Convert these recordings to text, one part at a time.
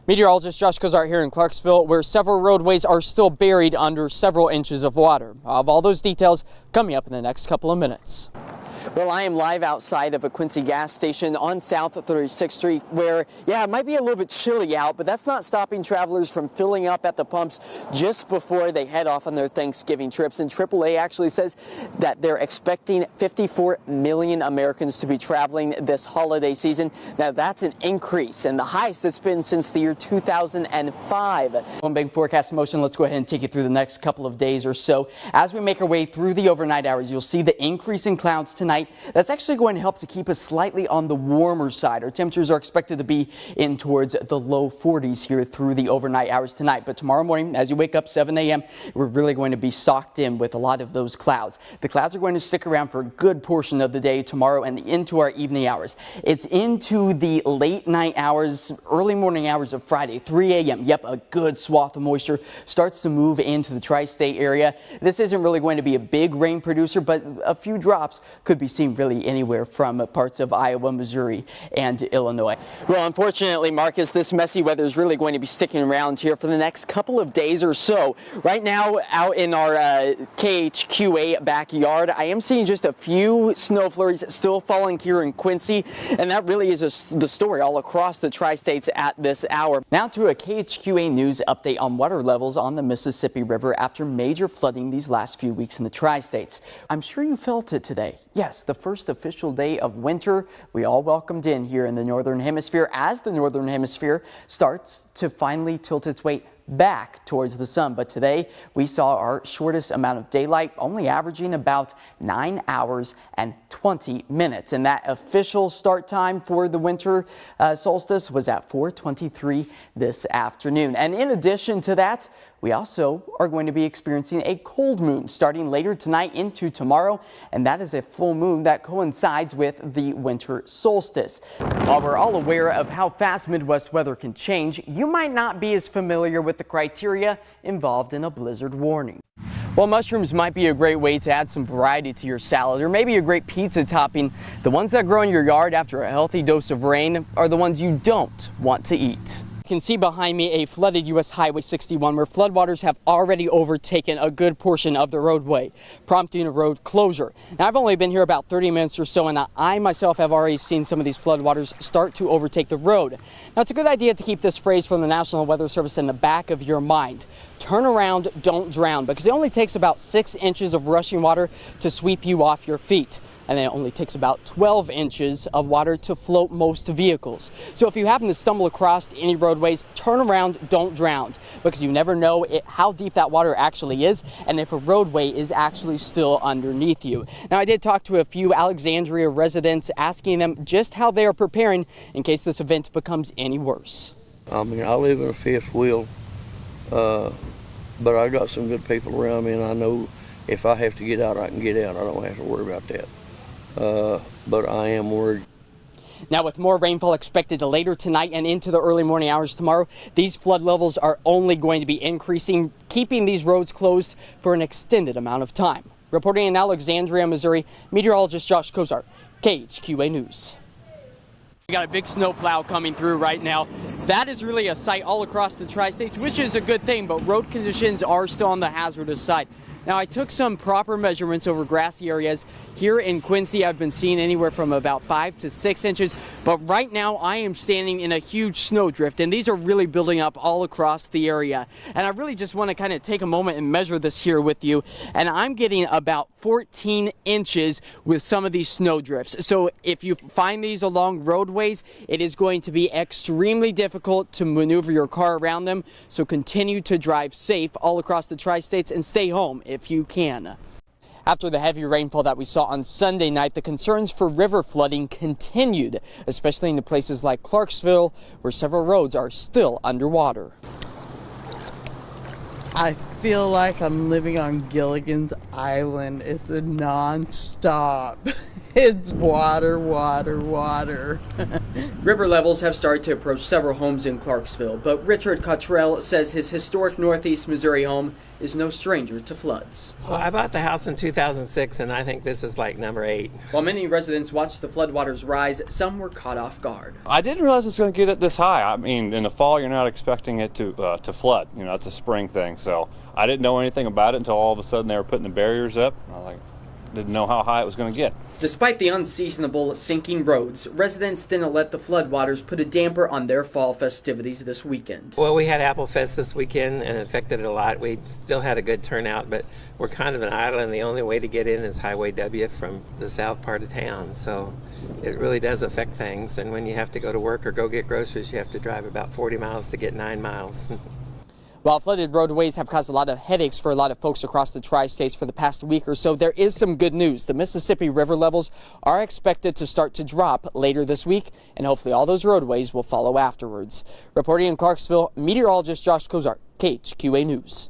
Meteorologist Josh Cozart here in Clarksville, where several roadways are still buried under several inches of water. I'll have all those details coming up in the next couple of minutes. Well, I am live outside of a Quincy gas station on South 36th Street where, it might be a little bit chilly out, but that's not stopping travelers from filling up at the pumps just before they head off on their Thanksgiving trips. And AAA actually says that they're expecting 54 million Americans to be traveling this holiday season. Now, that's an increase and the highest it's been since the year 2005. One big forecast in motion. Let's go ahead and take you through the next couple of days or so. As we make our way through the overnight hours, you'll see the increase in clouds tonight. That's actually going to help to keep us slightly on the warmer side. Our temperatures are expected to be in towards the low 40s here through the overnight hours tonight. But tomorrow morning, as you wake up 7 a.m., we're really going to be socked in with a lot of those clouds. The clouds are going to stick around for a good portion of the day tomorrow and into our evening hours. It's into the late night hours, early morning hours of Friday, 3 a.m. Yep, a good swath of moisture starts to move into the tri-state area. This isn't really going to be a big rain producer, but a few drops could be seen really anywhere from parts of Iowa, Missouri, and Illinois. Well, unfortunately, Marcus, this messy weather is really going to be sticking around here for the next couple of days or so. Right now, out in our KHQA backyard, I am seeing just a few snow flurries still falling here in Quincy, and that really is the story all across the tri-states at this hour. Now to a KHQA news update on water levels on the Mississippi River after major flooding these last few weeks in the tri-states. I'm sure you felt it today. Yes, the first official day of winter we all welcomed in here in the Northern Hemisphere as the Northern Hemisphere starts to finally tilt its way back towards the sun. But today we saw our shortest amount of daylight, only averaging about 9 hours and 20 minutes. And that official start time for the winter solstice was at 4:23 this afternoon. And in addition to that, we also are going to be experiencing a cold moon starting later tonight into tomorrow, and that is a full moon that coincides with the winter solstice. While we're all aware of how fast Midwest weather can change, you might not be as familiar with the criteria involved in a blizzard warning. While mushrooms might be a great way to add some variety to your salad or maybe a great pizza topping, the ones that grow in your yard after a healthy dose of rain are the ones you don't want to eat. You can see behind me a flooded U.S. Highway 61 where floodwaters have already overtaken a good portion of the roadway, prompting a road closure. Now, I've only been here about 30 minutes or so, and I myself have already seen some of these floodwaters start to overtake the road. Now, it's a good idea to keep this phrase from the National Weather Service in the back of your mind. Turn around, don't drown, because it only takes about 6 inches of rushing water to sweep you off your feet. And it only takes about 12 inches of water to float most vehicles. So if you happen to stumble across any roadways, turn around, don't drown, because you never know how deep that water actually is and if a roadway is actually still underneath you. Now, I did talk to a few Alexandria residents asking them just how they are preparing in case this event becomes any worse. I mean, I live in a fifth wheel, but I got some good people around me, and I know if I have to get out, I can get out. I don't have to worry about that. But I am worried. Now, with more rainfall expected later tonight and into the early morning hours tomorrow, these flood levels are only going to be increasing, keeping these roads closed for an extended amount of time. Reporting in Alexandria, Missouri, meteorologist Josh Cozart, KHQA News. We got a big snow plow coming through right now. That is really a sight all across the tri-states, which is a good thing, but road conditions are still on the hazardous side. Now, I took some proper measurements over grassy areas. Here in Quincy, I've been seeing anywhere from about 5 to 6 inches, but right now I am standing in a huge snowdrift, and these are really building up all across the area. And I really just want to kind of take a moment and measure this here with you, and I'm getting about 14 inches with some of these snowdrifts. So if you find these along roadways, it is going to be extremely difficult to maneuver your car around them, so continue to drive safe all across the tri-states and stay home if you can. After the heavy rainfall that we saw on Sunday night, the concerns for river flooding continued, especially in the places like Clarksville, where several roads are still underwater. I feel like I'm living on Gilligan's Island. It's a non-stop. It's water, water, water. River levels have started to approach several homes in Clarksville, but Richard Cottrell says his historic Northeast Missouri home is no stranger to floods. Well, I bought the house in 2006, and I think this is like number 8. While many residents watched the floodwaters rise, some were caught off guard. I didn't realize it's going to get it this high. I mean, in the fall, you're not expecting it to flood. You know, it's a spring thing. So I didn't know anything about it until all of a sudden they were putting the barriers up. I didn't know how high it was going to get. Despite the unseasonable sinking roads, residents didn't let the floodwaters put a damper on their fall festivities this weekend. Well, we had Apple Fest this weekend, and it affected it a lot. We still had a good turnout, but we're kind of an island. The only way to get in is Highway W from the south part of town. So it really does affect things. And when you have to go to work or go get groceries, you have to drive about 40 miles to get 9 miles. While flooded roadways have caused a lot of headaches for a lot of folks across the tri-states for the past week or so, there is some good news. The Mississippi River levels are expected to start to drop later this week, and hopefully all those roadways will follow afterwards. Reporting in Clarksville, meteorologist Josh Cozart, KHQA News.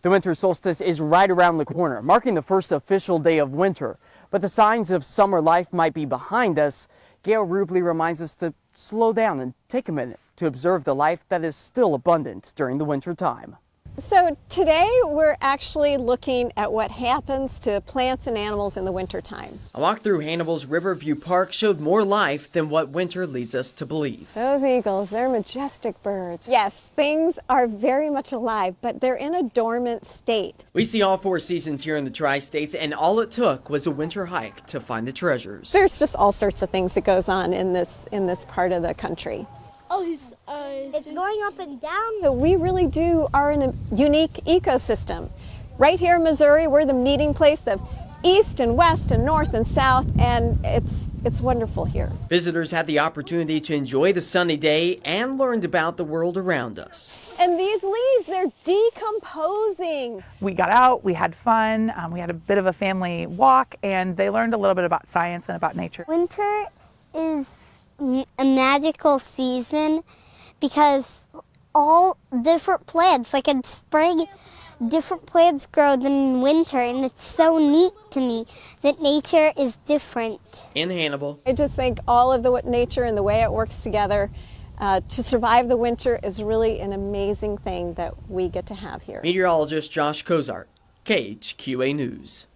The winter solstice is right around the corner, marking the first official day of winter. But the signs of summer life might be behind us. Gail Rubley reminds us to slow down and take a minute to observe the life that is still abundant during the winter time. So today we're actually looking at what happens to plants and animals in the wintertime. A walk through Hannibal's Riverview Park showed more life than what winter leads us to believe. Those eagles, they're majestic birds. Yes, things are very much alive, but they're in a dormant state. We see all 4 seasons here in the tri-states, and all it took was a winter hike to find the treasures. There's just all sorts of things that goes on in this part of the country. Oh, it's going up and down. We really are in a unique ecosystem. Right here in Missouri, we're the meeting place of east and west and north and south, and it's wonderful here. Visitors had the opportunity to enjoy the sunny day and learned about the world around us. And these leaves, they're decomposing. We got out, we had fun, we had a bit of a family walk, and they learned a little bit about science and about nature. Winter is a magical season because all different plants, like in spring, different plants grow than in winter, and it's so neat to me that nature is different. In Hannibal, I just think all of the nature and the way it works together to survive the winter is really an amazing thing that we get to have here. Meteorologist Josh Cozart, KHQA News.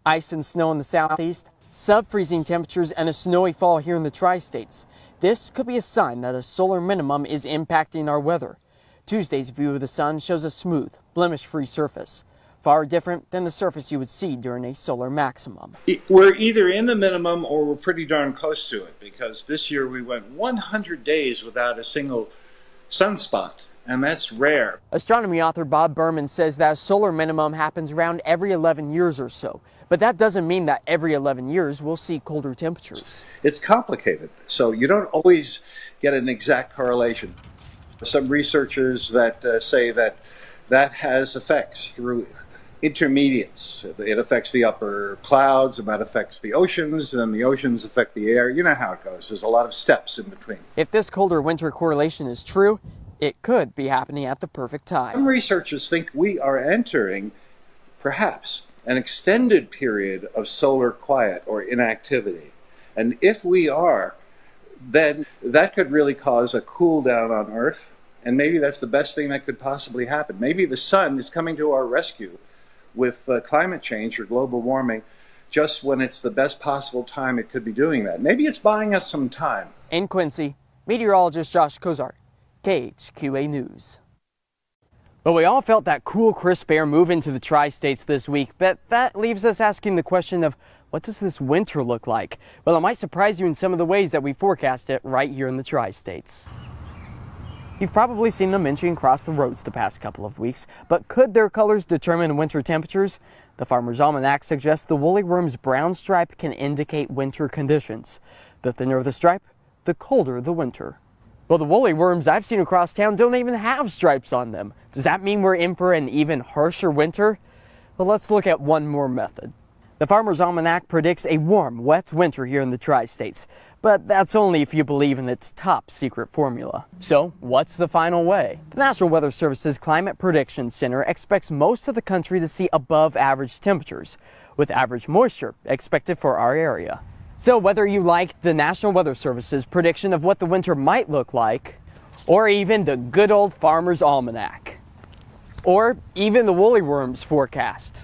Ice and snow in the southeast, sub-freezing temperatures, and a snowy fall here in the tri-states. This could be a sign that a solar minimum is impacting our weather. Tuesday's view of the sun shows a smooth, blemish-free surface, far different than the surface you would see during a solar maximum. We're either in the minimum or we're pretty darn close to it, because this year we went 100 days without a single sunspot, and that's rare. Astronomy author Bob Berman says that a solar minimum happens around every 11 years or so. But that doesn't mean that every 11 years we'll see colder temperatures. It's complicated, so you don't always get an exact correlation. Some researchers that say that has effects through intermediates. It affects the upper clouds, and that affects the oceans, and the oceans affect the air. You know how it goes. There's a lot of steps in between. If this colder winter correlation is true, it could be happening at the perfect time. Some researchers think we are entering, perhaps, an extended period of solar quiet or inactivity. And if we are, then that could really cause a cool down on Earth. And maybe that's the best thing that could possibly happen. Maybe the sun is coming to our rescue with climate change or global warming just when it's the best possible time it could be doing that. Maybe it's buying us some time. In Quincy, meteorologist Josh Cozart, KHQA News. Well, we all felt that cool, crisp air move into the tri-states this week, but that leaves us asking the question of, what does this winter look like? Well, it might surprise you in some of the ways that we forecast it right here in the tri-states. You've probably seen them inching across the roads the past couple of weeks, but could their colors determine winter temperatures? The Farmer's Almanac suggests the woolly worm's brown stripe can indicate winter conditions. The thinner the stripe, the colder the winter. Well, the woolly worms I've seen across town don't even have stripes on them. Does that mean we're in for an even harsher winter? Well, let's look at one more method. The Farmer's Almanac predicts a warm, wet winter here in the tri-states, but that's only if you believe in its top secret formula. So, what's the final way? The National Weather Service's Climate Prediction Center expects most of the country to see above average temperatures, with average moisture expected for our area. So whether you like the National Weather Service's prediction of what the winter might look like, or even the good old Farmer's Almanac, or even the Woolly Worms forecast,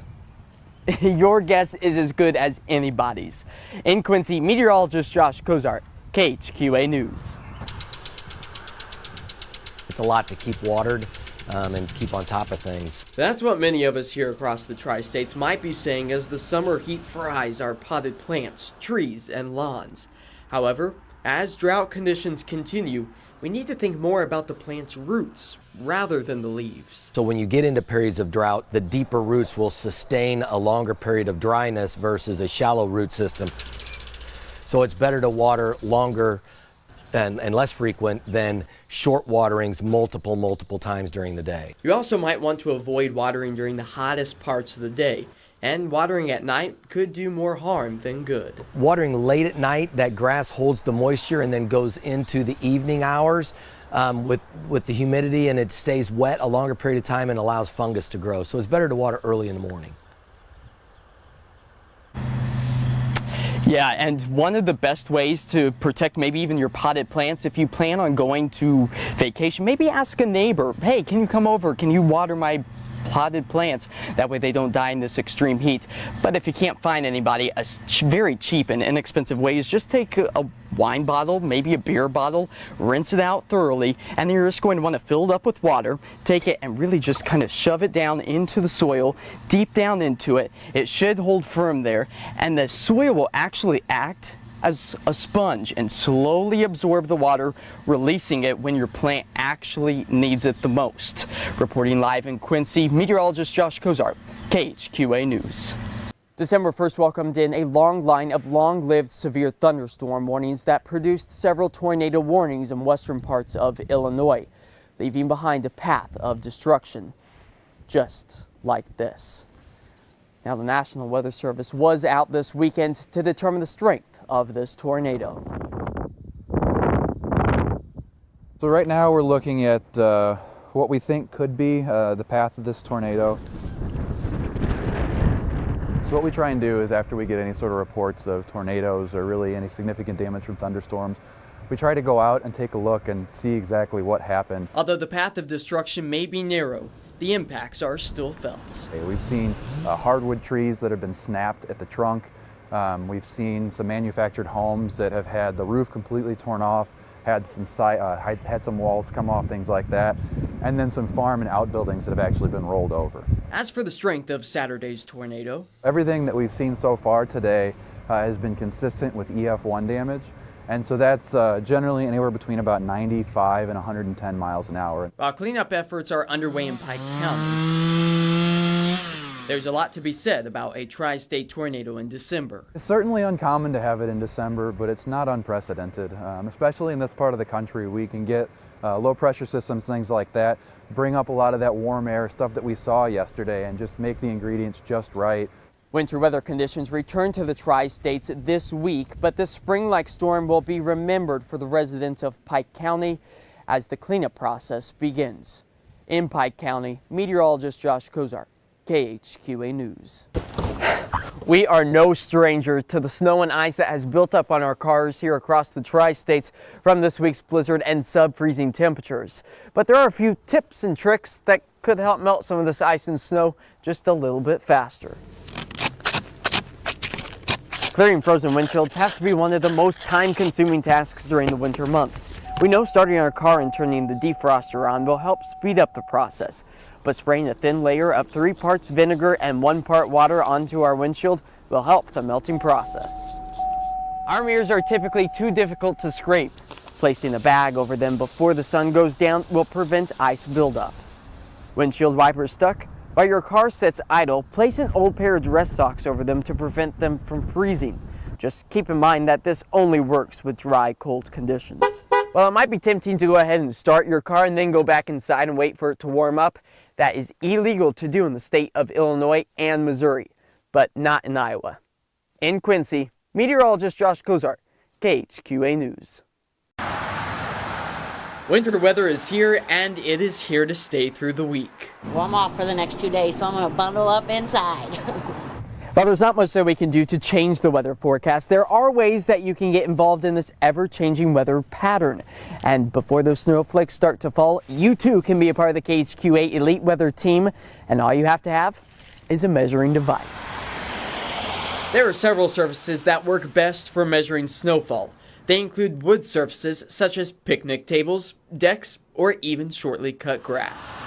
your guess is as good as anybody's. In Quincy, meteorologist Josh Cozart, KHQA News. It's a lot to keep watered and keep on top of things. That's what many of us here across the tri-states might be saying as the summer heat fries our potted plants, trees, and lawns. However, as drought conditions continue, we need to think more about the plant's roots rather than the leaves. So when you get into periods of drought, the deeper roots will sustain a longer period of dryness versus a shallow root system. So it's better to water longer and less frequent than short waterings multiple times during the day. You also might want to avoid watering during the hottest parts of the day, and watering at night could do more harm than good. Watering late at night, that grass holds the moisture and then goes into the evening hours with the humidity, and it stays wet a longer period of time and allows fungus to grow. So it's better to water early in the morning. Yeah, and one of the best ways to protect maybe even your potted plants, if you plan on going to vacation, maybe ask a neighbor, hey, can you come over? Can you water my potted plants? That way they don't die in this extreme heat. But if you can't find anybody, a very cheap and inexpensive way is just take a wine bottle, maybe a beer bottle, rinse it out thoroughly, and then you're just going to want to fill it up with water, take it and really just kind of shove it down into the soil, deep down into it. It should hold firm there, and the soil will actually act as a sponge and slowly absorb the water, releasing it when your plant actually needs it the most. Reporting live in Quincy, meteorologist Josh Cozart, KHQA News. December 1st welcomed in a long line of long-lived severe thunderstorm warnings that produced several tornado warnings in western parts of Illinois, leaving behind a path of destruction, just like this. Now, the National Weather Service was out this weekend to determine the strength of this tornado. So right now we're looking at what we think could be the path of this tornado. So what we try and do is, after we get any sort of reports of tornadoes or really any significant damage from thunderstorms, we try to go out and take a look and see exactly what happened. Although the path of destruction may be narrow, the impacts are still felt. We've seen hardwood trees that have been snapped at the trunk. We've seen some manufactured homes that have had the roof completely torn off, had some walls come off, things like that, and then some farm and outbuildings that have actually been rolled over. As for the strength of Saturday's tornado, everything that we've seen so far today has been consistent with EF1 damage, and so that's generally anywhere between about 95 and 110 miles an hour. While cleanup efforts are underway in Pike County, there's a lot to be said about a tri-state tornado in December. It's certainly uncommon to have it in December, but it's not unprecedented. Especially in this part of the country, we can get low pressure systems, things like that, bring up a lot of that warm air, stuff that we saw yesterday, and just make the ingredients just right. Winter weather conditions return to the tri-states this week, but this spring-like storm will be remembered for the residents of Pike County as the cleanup process begins. In Pike County, meteorologist Josh Cozart, KHQA News. We are no stranger to the snow and ice that has built up on our cars here across the tri-states from this week's blizzard and sub-freezing temperatures. But there are a few tips and tricks that could help melt some of this ice and snow just a little bit faster. Clearing frozen windshields has to be one of the most time-consuming tasks during the winter months. We know starting our car and turning the defroster on will help speed up the process, but spraying a thin layer of 3 parts vinegar and 1 part water onto our windshield will help the melting process. Our mirrors are typically too difficult to scrape. Placing a bag over them before the sun goes down will prevent ice buildup. Windshield wipers stuck? While your car sits idle, place an old pair of dress socks over them to prevent them from freezing. Just keep in mind that this only works with dry, cold conditions. While it might be tempting to go ahead and start your car and then go back inside and wait for it to warm up, that is illegal to do in the state of Illinois and Missouri, but not in Iowa. In Quincy, meteorologist Josh Cozart, KHQA News. Winter weather is here, and it is here to stay through the week. Well, I'm off for the next 2 days, so I'm going to bundle up inside. While there's not much that we can do to change the weather forecast, there are ways that you can get involved in this ever-changing weather pattern. And before those snowflakes start to fall, you too can be a part of the KHQA Elite Weather team. And all you have to have is a measuring device. There are several surfaces that work best for measuring snowfall. They include wood surfaces such as picnic tables, decks, or even shortly cut grass.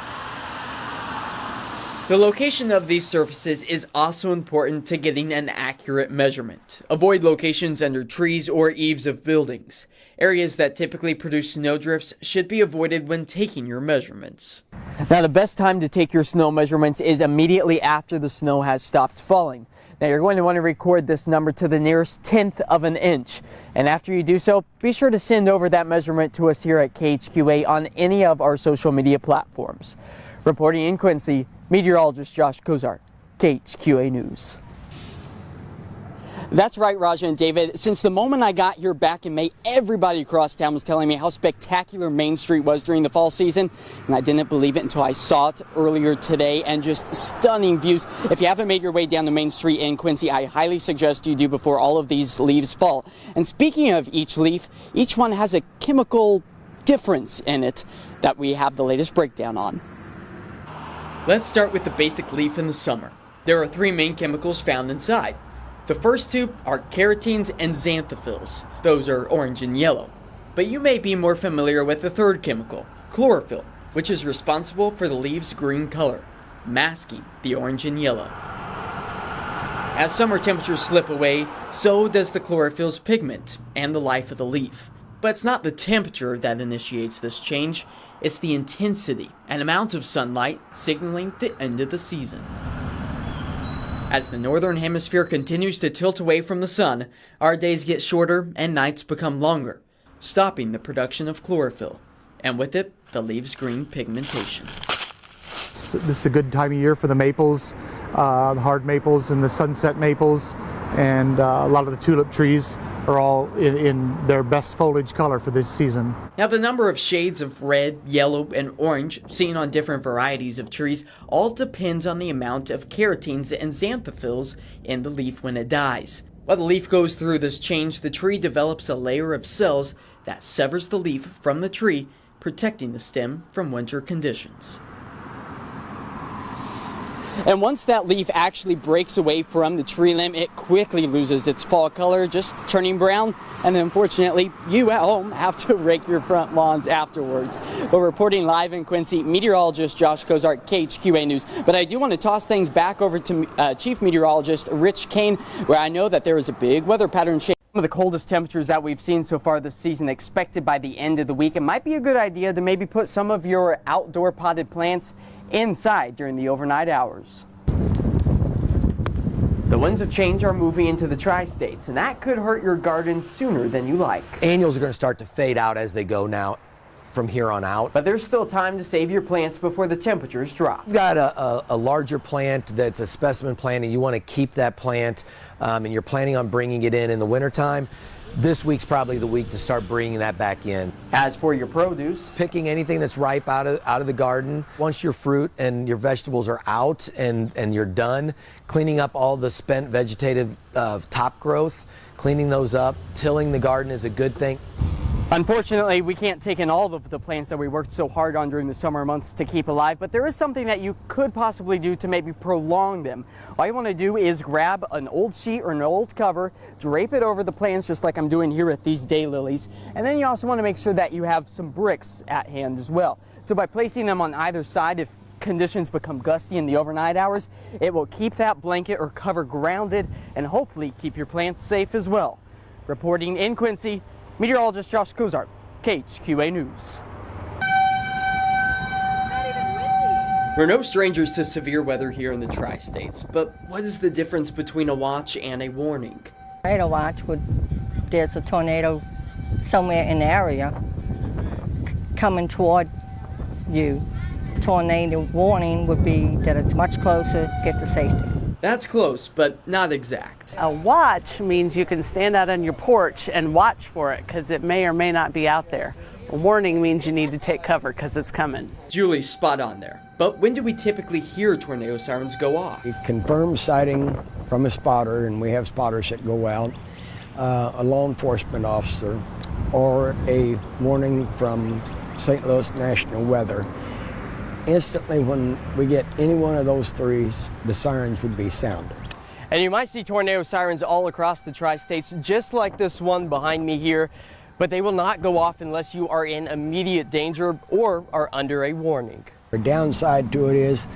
The location of these surfaces is also important to getting an accurate measurement. Avoid locations under trees or eaves of buildings. Areas that typically produce snowdrifts should be avoided when taking your measurements. Now, the best time to take your snow measurements is immediately after the snow has stopped falling. Now, you're going to want to record this number to the nearest 1/10 of an inch. And after you do so, be sure to send over that measurement to us here at KHQA on any of our social media platforms. Reporting in Quincy, meteorologist Josh Cozart, KHQA News. That's right, Raja and David. Since the moment I got here back in May, everybody across town was telling me how spectacular Main Street was during the fall season, and I didn't believe it until I saw it earlier today, and just stunning views. If you haven't made your way down the Main Street in Quincy, I highly suggest you do before all of these leaves fall. And speaking of each leaf, each one has a chemical difference in it that we have the latest breakdown on. Let's start with the basic leaf in the summer. There are 3 main chemicals found inside. The first 2 are carotenes and xanthophylls. Those are orange and yellow. But you may be more familiar with the third chemical, chlorophyll, which is responsible for the leaves' green color, masking the orange and yellow. As summer temperatures slip away, so does the chlorophyll's pigment and the life of the leaf. But it's not the temperature that initiates this change, it's the intensity and amount of sunlight signaling the end of the season. As the northern hemisphere continues to tilt away from the sun, our days get shorter and nights become longer, stopping the production of chlorophyll, and with it, the leaves' green pigmentation. This is a good time of year for the maples, the hard maples and the sunset maples, and a lot of the tulip trees are all in their best foliage color for this season. Now, the number of shades of red, yellow, and orange seen on different varieties of trees all depends on the amount of carotenes and xanthophylls in the leaf when it dies. While the leaf goes through this change, the tree develops a layer of cells that severs the leaf from the tree, protecting the stem from winter conditions. And once that leaf actually breaks away from the tree limb, it quickly loses its fall color, just turning brown. And then unfortunately, you at home have to rake your front lawns afterwards. But reporting live in Quincy, meteorologist Josh Cozart, KHQA News. But I do want to toss things back over to Chief Meteorologist Rich Kane, where I know that there is a big weather pattern change. Some of the coldest temperatures that we've seen so far this season expected by the end of the week. It might be a good idea to maybe put some of your outdoor potted plants inside during the overnight hours. The winds of change are moving into the tri-states, and that could hurt your garden sooner than you like. Annuals are going to start to fade out as they go now from here on out. But there's still time to save your plants before the temperatures drop. You've got a larger plant that's a specimen plant, and you want to keep that plant, and you're planning on bringing it in the wintertime. This week's probably the week to start bringing that back in. As for your produce, picking anything that's ripe out of the garden. Once your fruit and your vegetables are out and you're done, cleaning up all the spent vegetative top growth, cleaning those up, tilling the garden is a good thing. Unfortunately, we can't take in all of the plants that we worked so hard on during the summer months to keep alive, but there is something that you could possibly do to maybe prolong them. All you want to do is grab an old sheet or an old cover, drape it over the plants just like I'm doing here with these daylilies, and then you also want to make sure that you have some bricks at hand as well. So by placing them on either side, if conditions become gusty in the overnight hours, it will keep that blanket or cover grounded and hopefully keep your plants safe as well. Reporting in Quincy, meteorologist Josh Cozart, KHQA News. We're no strangers to severe weather here in the tri-states, but what is the difference between a watch and a warning? Tornado watch there's a tornado somewhere in the area coming toward you. Tornado warning would be that it's much closer, get to safety. That's close, but not exact. A watch means you can stand out on your porch and watch for it because it may or may not be out there. A warning means you need to take cover because it's coming. Julie's spot on there. But when do we typically hear tornado sirens go off? Confirmed sighting from a spotter, and we have spotters that go out, a law enforcement officer, or a warning from St. Louis National Weather, instantly when we get any one of those three, the sirens would be sounded. And you might see tornado sirens all across the tri-states, just like this one behind me here, but they will not go off unless you are in immediate danger or are under a warning. The downside to it is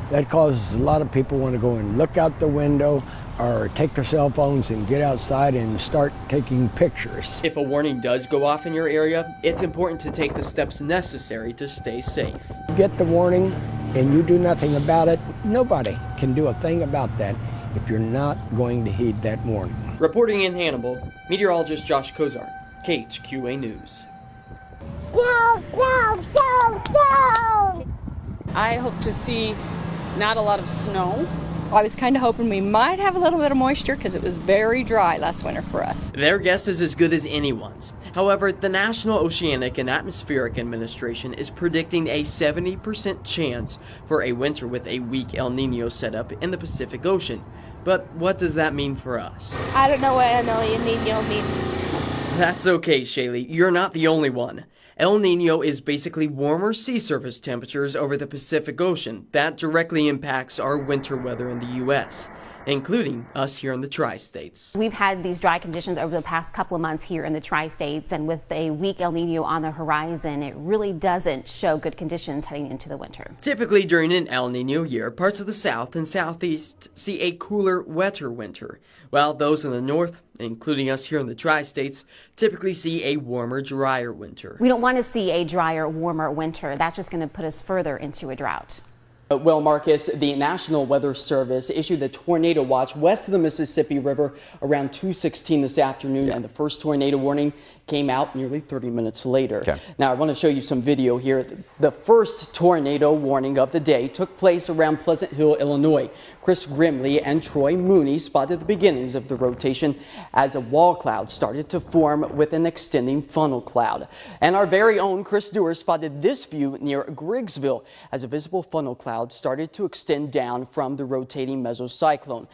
that causes a lot of people want to go and look out the window or take their cell phones and get outside and start taking pictures. If a warning does go off in your area, it's important to take the steps necessary to stay safe. You get the warning and you do nothing about it, nobody can do a thing about that if you're not going to heed that warning. Reporting in Hannibal, meteorologist Josh Cozart, KHQA News. Snow, snow, snow, snow! I hope to see not a lot of snow. I was kind of hoping we might have a little bit of moisture because it was very dry last winter for us. Their guess is as good as anyone's. However, the National Oceanic and Atmospheric Administration is predicting a 70% chance for a winter with a weak El Nino setup in the Pacific Ocean. But what does that mean for us? I don't know what El Nino means. That's okay, Shaylee. You're not the only one. El Nino is basically warmer sea surface temperatures over the Pacific Ocean that directly impacts our winter weather in the U.S., including us here in the tri-states. We've had these dry conditions over the past couple of months here in the tri-states, and with a weak El Nino on the horizon, it really doesn't show good conditions heading into the winter. Typically during an El Nino year, parts of the south and southeast see a cooler, wetter winter, while those in the north, including us here in the tri-states, typically see a warmer, drier winter. We don't want to see a drier, warmer winter. That's just going to put us further into a drought. Well, Marcus, the National Weather Service issued a tornado watch west of the Mississippi River around 2:16 this afternoon, and the first tornado warning came out nearly 30 minutes later. Okay. Now, I want to show you some video here. The first tornado warning of the day took place around Pleasant Hill, Illinois. Chris Grimley and Troy Mooney spotted the beginnings of the rotation as a wall cloud started to form with an extending funnel cloud. And our very own Chris Dewar spotted this view near Griggsville as a visible funnel cloud started to extend down from the rotating mesocyclone.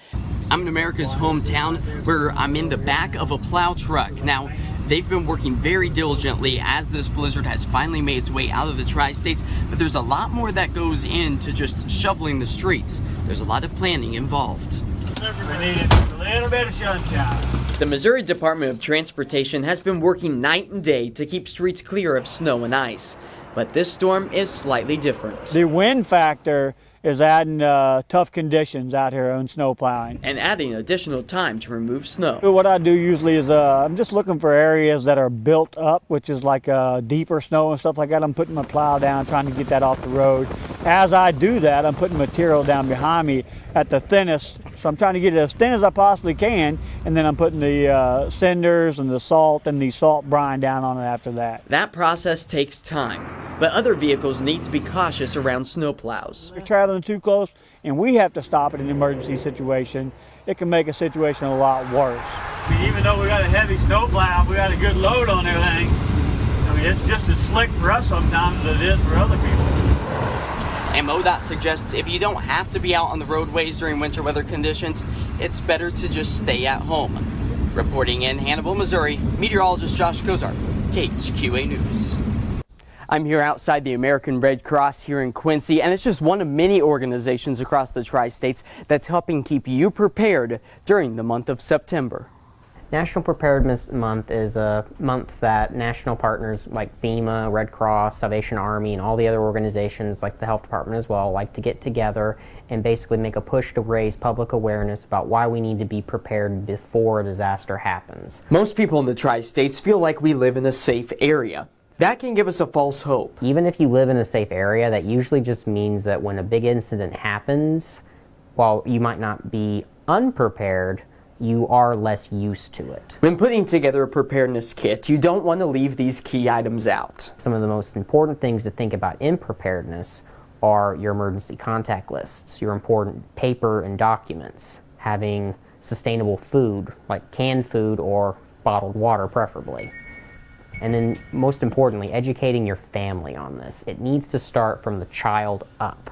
I'm in America's hometown where I'm in the back of a plow truck. Now, they've been working very diligently as this blizzard has finally made its way out of the tri-states, but there's a lot more that goes into just shoveling the streets. There's a lot of planning involved. We needed a little bit of sunshine. The Missouri Department of Transportation has been working night and day to keep streets clear of snow and ice, but this storm is slightly different. The wind factor is adding tough conditions out here on snow plowing. And adding additional time to remove snow. What I do usually is I'm just looking for areas that are built up, which is like deeper snow and stuff like that. I'm putting my plow down, trying to get that off the road. As I do that, I'm putting material down behind me at the thinnest. So I'm trying to get it as thin as I possibly can, and then I'm putting the cinders and the salt and the salt brine down on it after that. That process takes time, but other vehicles need to be cautious around snowplows. If you're traveling too close and we have to stop in an emergency situation, it can make a situation a lot worse. I mean, even though we got a heavy snowplow, we got a good load on everything. I mean, it's just as slick for us sometimes as it is for other people. And MoDOT suggests if you don't have to be out on the roadways during winter weather conditions, it's better to just stay at home. Reporting in Hannibal, Missouri, meteorologist Josh Cozart, KHQA News. I'm here outside the American Red Cross here in Quincy, and it's just one of many organizations across the tri-states that's helping keep you prepared during the month of September. National Preparedness Month is a month that national partners like FEMA, Red Cross, Salvation Army, and all the other organizations like the Health Department as well like to get together and basically make a push to raise public awareness about why we need to be prepared before a disaster happens. Most people in the tri-states feel like we live in a safe area. That can give us a false hope. Even if you live in a safe area, that usually just means that when a big incident happens, while you might not be unprepared, you are less used to it. When putting together a preparedness kit, you don't want to leave these key items out. Some of the most important things to think about in preparedness are your emergency contact lists, your important paper and documents, having sustainable food, like canned food or bottled water preferably. And then most importantly, educating your family on this. It needs to start from the child up.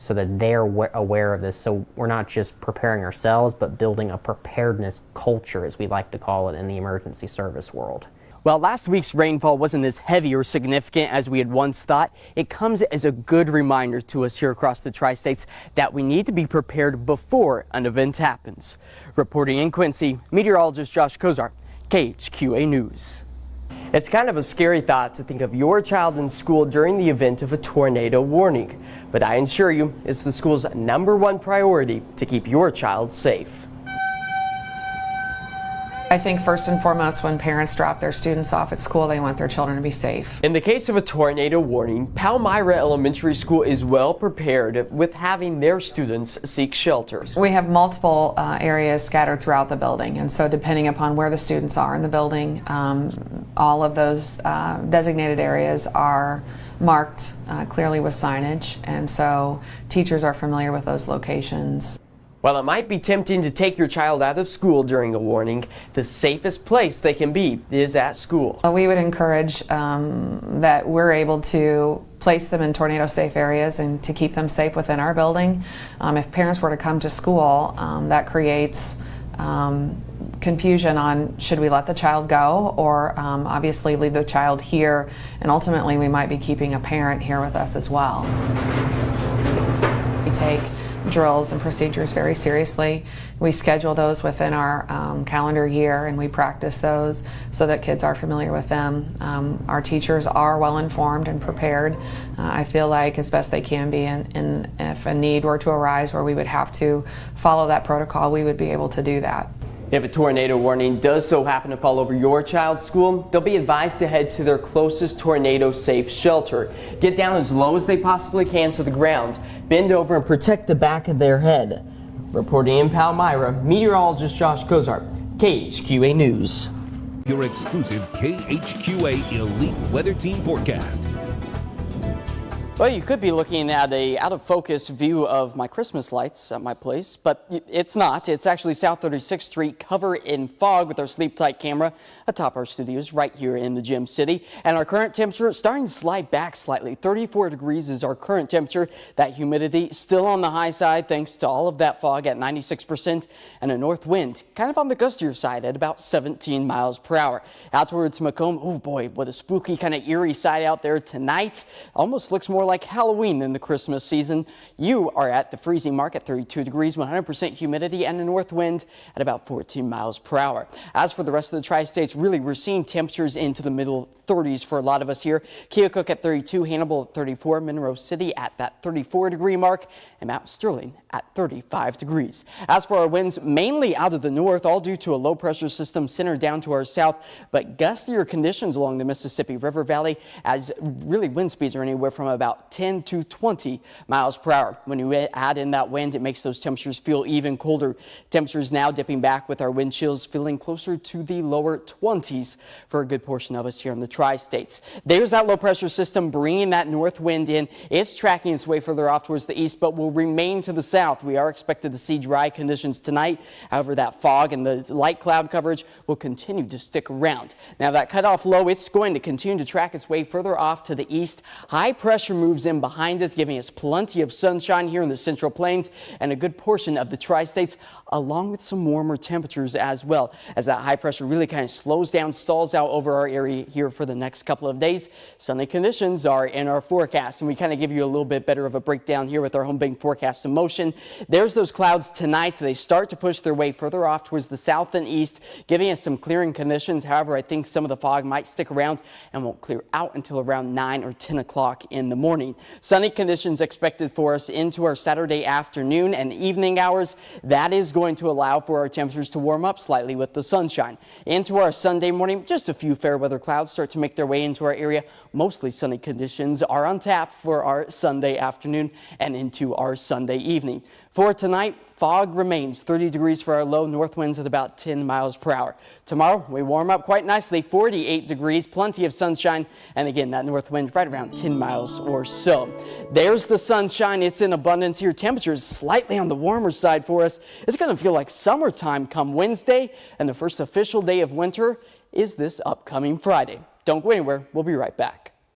so that they're aware of this. So we're not just preparing ourselves, but building a preparedness culture, as we like to call it in the emergency service world. Well, last week's rainfall wasn't as heavy or significant as we had once thought. It comes as a good reminder to us here across the Tri-States that we need to be prepared before an event happens. Reporting in Quincy, meteorologist Josh Cozart, KHQA News. It's kind of a scary thought to think of your child in school during the event of a tornado warning. But I assure you, it's the school's #1 priority to keep your child safe. I think first and foremost, when parents drop their students off at school, they want their children to be safe. In the case of a tornado warning, Palmyra Elementary School is well prepared with having their students seek shelters. We have multiple areas scattered throughout the building, and so depending upon where the students are in the building, all of those designated areas are marked clearly with signage, and so teachers are familiar with those locations. While it might be tempting to take your child out of school during a warning, the safest place they can be is at school. We would encourage that we're able to place them in tornado safe areas and to keep them safe within our building. If parents were to come to school, that creates confusion on should we let the child go or obviously leave the child here, and ultimately we might be keeping a parent here with us as well. We take drills and procedures very seriously. We schedule those within our calendar year, and we practice those so that kids are familiar with them. Our teachers are well informed and prepared, I feel like, as best they can be, and if a need were to arise where we would have to follow that protocol, we would be able to do that. If a tornado warning does so happen to fall over your child's school, they'll be advised to head to their closest tornado-safe shelter. Get down as low as they possibly can to the ground. Bend over and protect the back of their head. Reporting in Palmyra, meteorologist Josh Cozart, KHQA News. Your exclusive KHQA Elite Weather Team forecast. Well, you could be looking at a out-of-focus view of my Christmas lights at my place, but it's not. It's actually South 36th Street covered in fog with our Sleep Tight camera atop our studios right here in the Gem City. And our current temperature starting to slide back slightly. 34 degrees is our current temperature. That humidity still on the high side thanks to all of that fog at 96%, and a north wind kind of on the gustier side at about 17 miles per hour. Out towards Macomb, oh boy, what a spooky kind of eerie side out there tonight. Almost looks more like Halloween than the Christmas season. You are at the freezing mark at 32 degrees, 100% humidity, and a north wind at about 14 miles per hour. As for the rest of the Tri-States, really we're seeing temperatures into the middle 30s for a lot of us here. Keokuk at 32, Hannibal at 34, Monroe City at that 34 degree mark, and Mount Sterling at 35 degrees. As for our winds, mainly out of the north, all due to a low pressure system centered down to our south, but gustier conditions along the Mississippi River Valley, as really wind speeds are anywhere from about 10 to 20 miles per hour. When you add in that wind, it makes those temperatures feel even colder. Temperatures now dipping back with our wind chills feeling closer to the lower 20s for a good portion of us here in the Tri-States. There's that low pressure system bringing that north wind in. It's tracking its way further off towards the east, but will remain to the south. We are expected to see dry conditions tonight. However, that fog and the light cloud coverage will continue to stick around. Now that cutoff low, it's going to continue to track its way further off to the east. High pressure moves in behind us, giving us plenty of sunshine here in the Central Plains and a good portion of the Tri-States, along with some warmer temperatures as well, as that high pressure really kind of slows down, stalls out over our area here for the next couple of days. Sunny conditions are in our forecast, and we kind of give you a little bit better of a breakdown here with our home bank forecast in motion. There's those clouds tonight. They start to push their way further off towards the south and east, giving us some clearing conditions. However, I think some of the fog might stick around and won't clear out until around 9 or 10 o'clock in the morning. Sunny conditions expected for us into our Saturday afternoon and evening hours. That is going to allow for our temperatures to warm up slightly with the sunshine. Into our Sunday morning, just a few fair weather clouds start to make their way into our area. Mostly sunny conditions are on tap for our Sunday afternoon and into our Sunday evening. For tonight, fog remains, 30 degrees for our low, north winds at about 10 miles per hour. Tomorrow, we warm up quite nicely, 48 degrees, plenty of sunshine, and again, that north wind right around 10 miles or so. There's the sunshine. It's in abundance here. Temperatures slightly on the warmer side for us. It's going to feel like summertime come Wednesday, and the first official day of winter is this upcoming Friday. Don't go anywhere. We'll be right back.